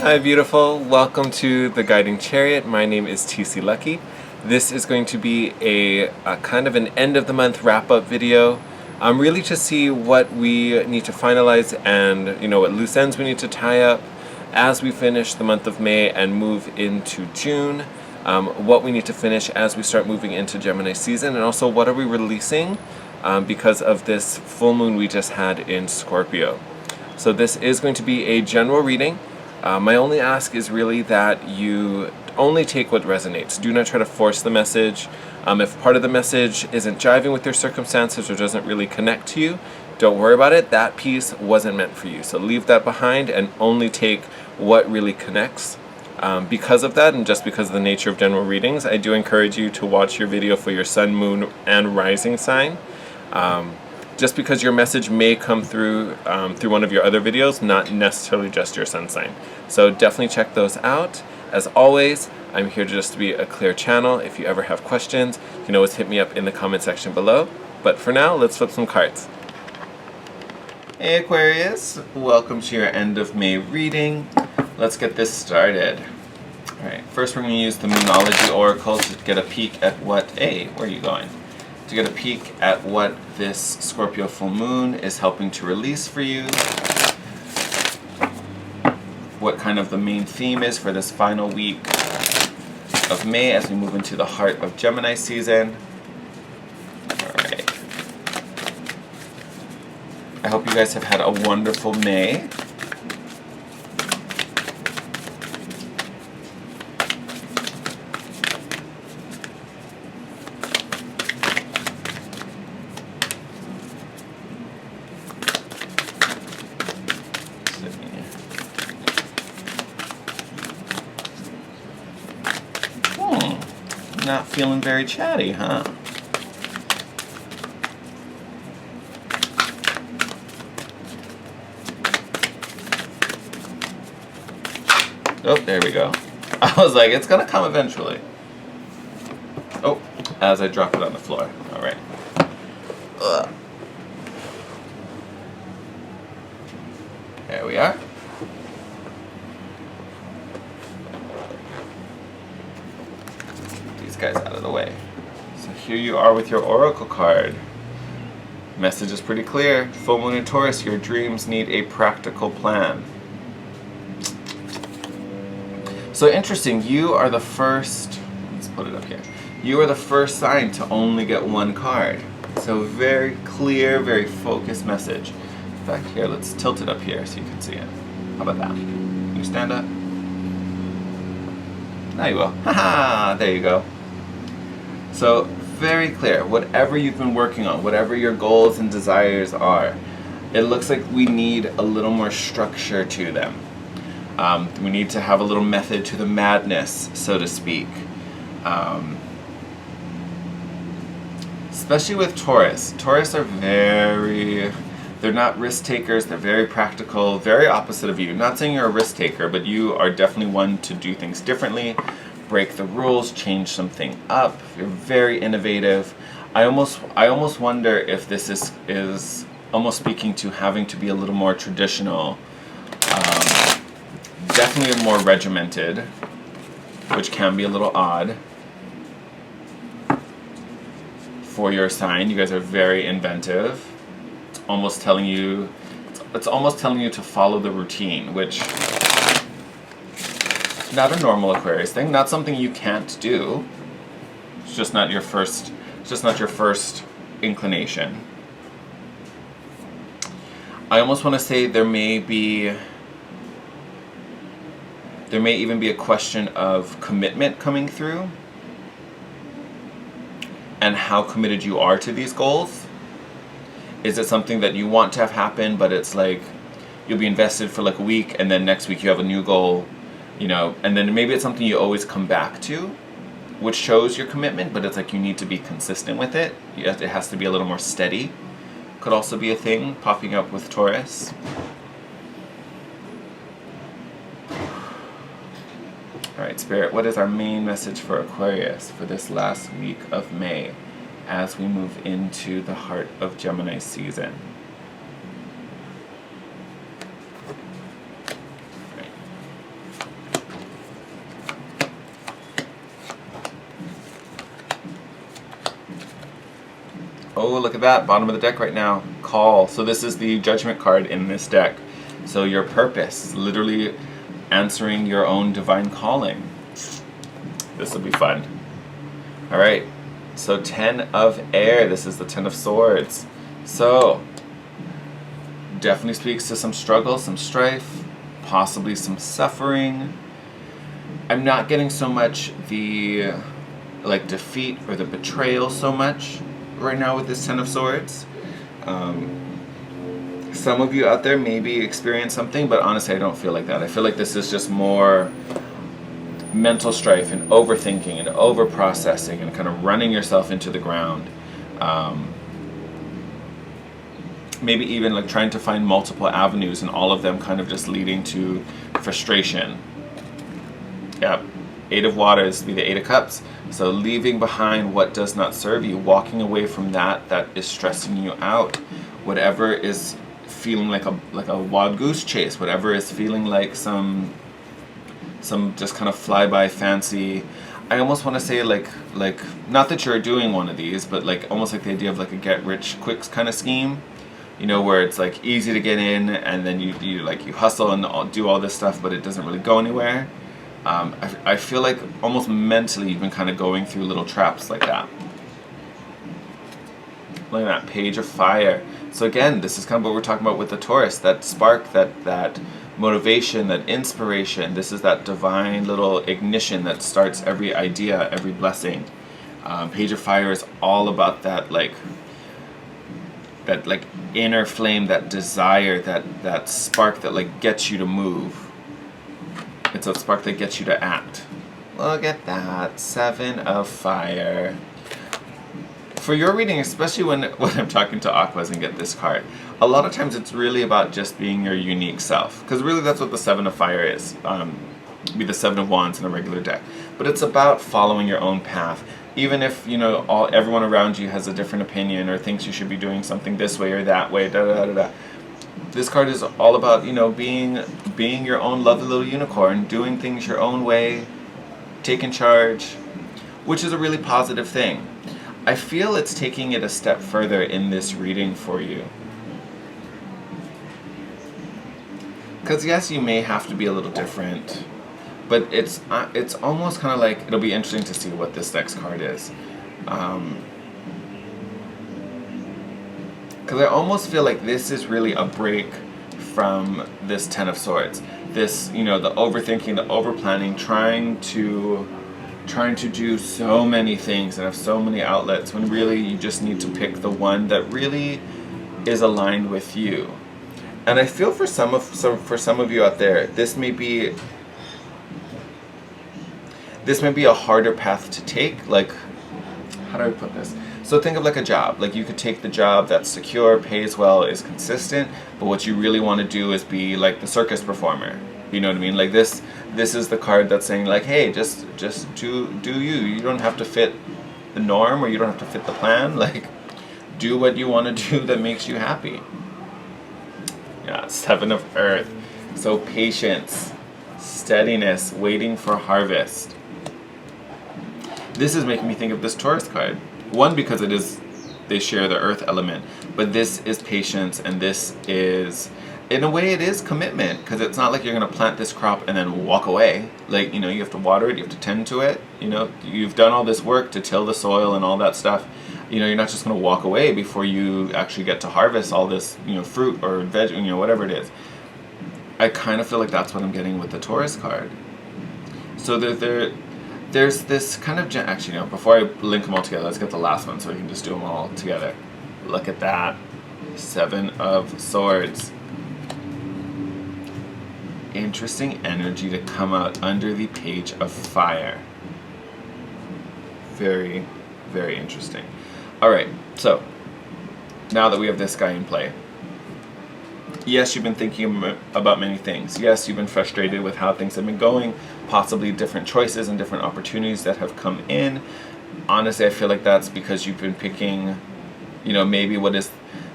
Hi beautiful, welcome to the Guiding Chariot. My name is TC Lucky. This is going to be a kind of an end of the month wrap up video. Really to see what we need to finalize and what loose ends we need to tie up as we finish the month of May and move into June. What we need to finish as we start moving into Gemini season, and also what are we releasing because of this full moon we just had in Scorpio. So this is going to be a general reading. My only ask is really that you only take what resonates. Do not try to force the message. If part of the message isn't jiving with your circumstances or doesn't really connect to you, don't worry about it. That piece wasn't meant for you. So leave that behind and only take what really connects. Because of that, and just because of the nature of general readings, I do encourage you to watch your video for your sun, moon, and rising sign. Just because your message may come through through one of your other videos, not necessarily just your sun sign. So definitely check those out. As always, I'm here just to be a clear channel. If you ever have questions, you can always hit me up in the comment section below. But for now, let's flip some cards. Hey Aquarius, welcome to your end of May reading. Let's get this started. Alright, first we're going to use the Moonology Oracle to get a peek at what, where are you going? To get a peek at what this Scorpio full moon is helping to release for you. What kind of the main theme is for this final week of May as we move into the heart of Gemini season. Alright. I hope you guys have had a wonderful May. Not feeling very chatty, huh? Oh, there we go. I was like, it's gonna come eventually. Oh, as I drop it on the floor. All right. Ugh. There we are. Guys out of the way. So here you are with your oracle card. Message is pretty clear. Full moon in Taurus, your dreams need a practical plan. So interesting, you are the first, let's put it up here. You are the first sign to only get one card. So very clear, very focused message. In fact, here, let's tilt it up here so you can see it. How about that? Can you stand up? Now you will. Haha, there you go. So, very clear, whatever you've been working on, whatever your goals and desires are, it looks like we need a little more structure to them. We need to have a little method to the madness, so to speak. Especially with Taurus. Taurus are they're not risk takers, they're very practical, very opposite of you. Not saying you're a risk taker, but you are definitely one to do things differently. Break the rules, change something up. You're very innovative. I almost wonder if this is almost speaking to having to be a little more traditional, definitely more regimented, which can be a little odd for your sign. You guys are very inventive. It's almost telling you to follow the routine, which not a normal Aquarius thing, not something you can't do. It's just not your first inclination. I almost want to say there may even be a question of commitment coming through and how committed you are to these goals. Is it something that you want to have happen, but it's like you'll be invested for like a week and then next week you have a new goal, and then maybe it's something you always come back to, which shows your commitment, but it's like you need to be consistent with it. It has to be a little more steady. Could also be a thing popping up with Taurus. Alright, Spirit, what is our main message for Aquarius for this last week of May as we move into the heart of Gemini season? Oh, look at that, bottom of the deck right now. Call. So this is the Judgment card in this deck. So your purpose, literally answering your own divine calling. This will be fun. All right, so 10 of air. This is the 10 of swords. So definitely speaks to some struggle, some strife, possibly some suffering. I'm not getting so much the like defeat or the betrayal so much right now with this 10 of swords. Some of you out there maybe experience something, but honestly I don't feel like that. I feel like this is just more mental strife and overthinking and over processing and kind of running yourself into the ground. Maybe even like trying to find multiple avenues and all of them kind of just leading to frustration. Yep. 8 of Waters be the 8 of Cups. So leaving behind what does not serve you, walking away from that is stressing you out. Whatever is feeling like a wild goose chase, whatever is feeling like some just kind of flyby fancy. I almost want to say like not that you're doing one of these, but like almost like the idea of like a get rich quick kind of scheme. You know, where it's like easy to get in and then you hustle and do all this stuff, but it doesn't really go anywhere. I feel like almost mentally you've been kind of going through little traps like that. Look at that Page of Fire. So again, this is kind of what we're talking about with the Taurus, that spark, that motivation, that inspiration. This is that divine little ignition that starts every idea, every blessing. Page of Fire is all about that like inner flame, that desire, that spark that like gets you to move. It's a spark that gets you to act. Look at that, 7 of Fire. For your reading, especially when I'm talking to Aquas and get this card, a lot of times it's really about just being your unique self. Because really that's what the 7 of Fire is. Be the 7 of Wands in a regular deck. But it's about following your own path. Even if, you know, everyone around you has a different opinion or thinks you should be doing something this way or that way, da-da-da-da-da. This card is all about, you know, being your own lovely little unicorn, doing things your own way, taking charge, which is a really positive thing. I feel it's taking it a step further in this reading for you. Because yes, you may have to be a little different, but it's almost kind of like, it'll be interesting to see what this next card is. Because I almost feel like this is really a break from this 10 of Swords. This, you know, the overthinking, the overplanning, trying to do so many things and have so many outlets when really you just need to pick the one that really is aligned with you. And I feel for some of you out there, this may be a harder path to take. Like, how do I put this? So think of like a job. Like you could take the job that's secure, pays well, is consistent, but what you really want to do is be like the circus performer. You know what I mean? Like this is the card that's saying like, hey, just do you. You don't have to fit the norm or you don't have to fit the plan. Like, do what you want to do that makes you happy. Yeah, 7 of Earth. So patience, steadiness, waiting for harvest. This is making me think of this Taurus card. One, because they share the earth element, but this is patience, and this is, in a way, it is commitment, because it's not like you're going to plant this crop and then walk away. Like, you know, you have to water it, you have to tend to it, you know, you've done all this work to till the soil and all that stuff. You know, you're not just going to walk away before you actually get to harvest all this, you know, fruit or veg, you know, whatever it is. I kind of feel like that's what I'm getting with the Taurus card. So there's this kind of, actually, you know, before I link them all together, let's get the last one so we can just do them all together. Look at that. 7 of Swords. Interesting energy to come out under the Page of Fire. Very, very interesting. Alright, so, now that we have this guy in play, yes, you've been thinking about many things. Yes, you've been frustrated with how things have been going, possibly different choices and different opportunities that have come in. Honestly, I feel like that's because you've been picking, you know, maybe what is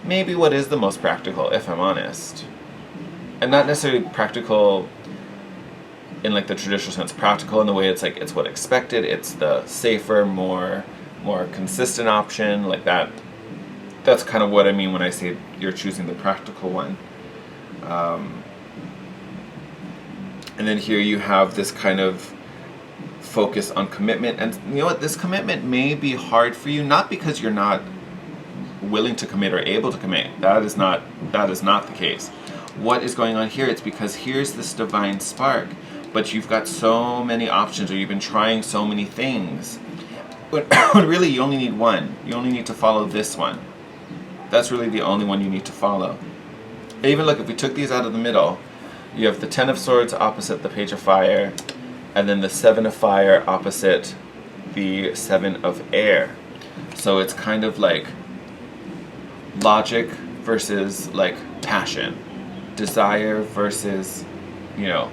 the most practical, if I'm honest. And not necessarily practical in like the traditional sense, practical in the way it's like it's what expected, it's the safer, more consistent option, like that that's kind of what I mean when I say you're choosing the practical one. And then here you have this kind of focus on commitment. And you know what? This commitment may be hard for you, not because you're not willing to commit or able to commit. That is not the case. What is going on here? It's because here's this divine spark, but you've got so many options, or you've been trying so many things. But really, you only need one. You only need to follow this one. That's really the only one you need to follow. Even look, if we took these out of the middle, you have the Ten of Swords opposite the Page of Fire, and then the Seven of Fire opposite the Seven of Air. So it's kind of like logic versus like passion, desire versus, you know,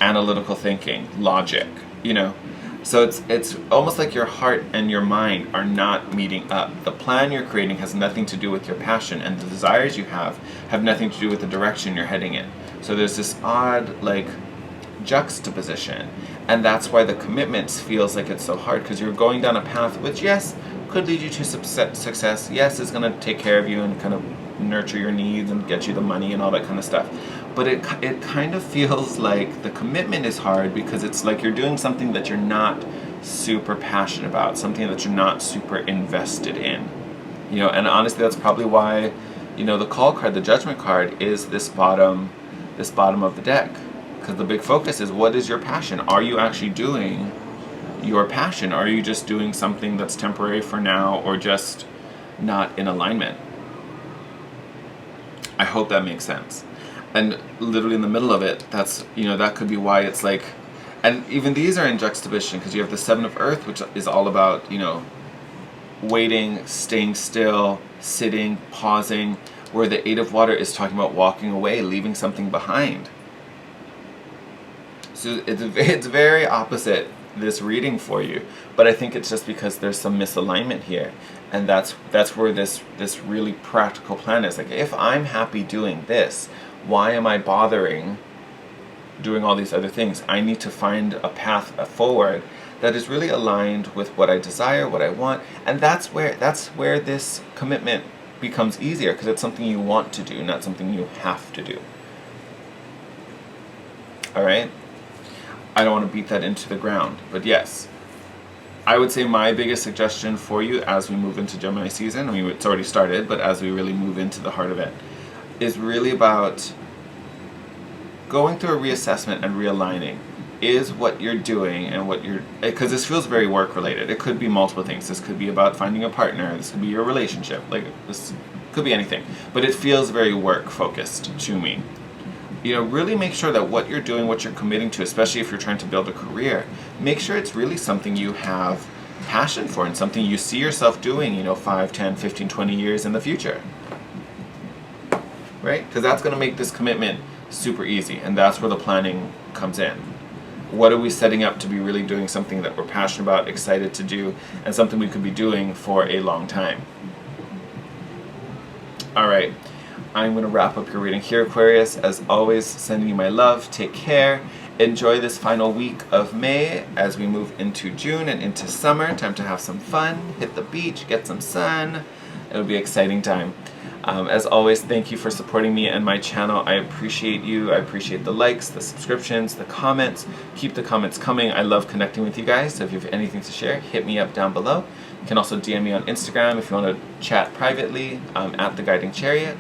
analytical thinking, logic, you know. So it's almost like your heart and your mind are not meeting up. The plan you're creating has nothing to do with your passion, and the desires you have nothing to do with the direction you're heading in. So there's this odd like juxtaposition, and that's why the commitments feels like it's so hard, because you're going down a path which, yes, could lead you to success. Yes, it's going to take care of you and kind of nurture your needs and get you the money and all that kind of stuff. But it kind of feels like the commitment is hard because it's like you're doing something that you're not super passionate about, something that you're not super invested in. You know, and honestly, that's probably why, you know, the call card, the judgment card, is this bottom of the deck. Because the big focus is, what is your passion? Are you actually doing your passion? Are you just doing something that's temporary for now, or just not in alignment? I hope that makes sense. And literally in the middle of it, that's, you know, that could be why it's like, and even these are in juxtaposition, because you have the Seven of Earth, which is all about, you know, waiting, staying still, sitting, pausing, where the Eight of Water is talking about walking away, leaving something behind. So it's very opposite, this reading for you, but I think it's just because there's some misalignment here, and that's where this really practical plan is. Like, if I'm happy doing this, why am I bothering doing all these other things? I need to find a path forward that is really aligned with what I desire, what I want, and that's where this commitment becomes easier, because it's something you want to do, not something you have to do. All right? I don't want to beat that into the ground, but yes, I would say my biggest suggestion for you as we move into Gemini season, I mean, it's already started, but as we really move into the heart of it, is really about going through a reassessment and realigning. Is what you're doing and what you're, because this feels very work related. It could be multiple things. This could be about finding a partner. This could be your relationship. Like, this could be anything. But it feels very work focused to me. You know, really make sure that what you're doing, what you're committing to, especially if you're trying to build a career, make sure it's really something you have passion for and something you see yourself doing, you know, 5, 10, 15, 20 years in the future. Right? Because that's going to make this commitment super easy, and that's where the planning comes in. What are we setting up to be really doing something that we're passionate about, excited to do, and something we could be doing for a long time? All right. I'm going to wrap up your reading here, Aquarius. As always, sending you my love. Take care. Enjoy this final week of May as we move into June and into summer. Time to have some fun, hit the beach, get some sun. It'll be an exciting time. As always, thank you for supporting me and my channel. I appreciate you. I appreciate the likes, the subscriptions, the comments. Keep the comments coming. I love connecting with you guys. So if you have anything to share, hit me up down below. You can also DM me on Instagram if you want to chat privately at The Guiding Chariot.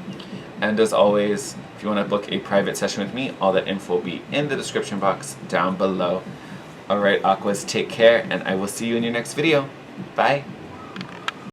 And as always, if you want to book a private session with me, all that info will be in the description box down below. Alright, Aquas, take care, and I will see you in your next video. Bye!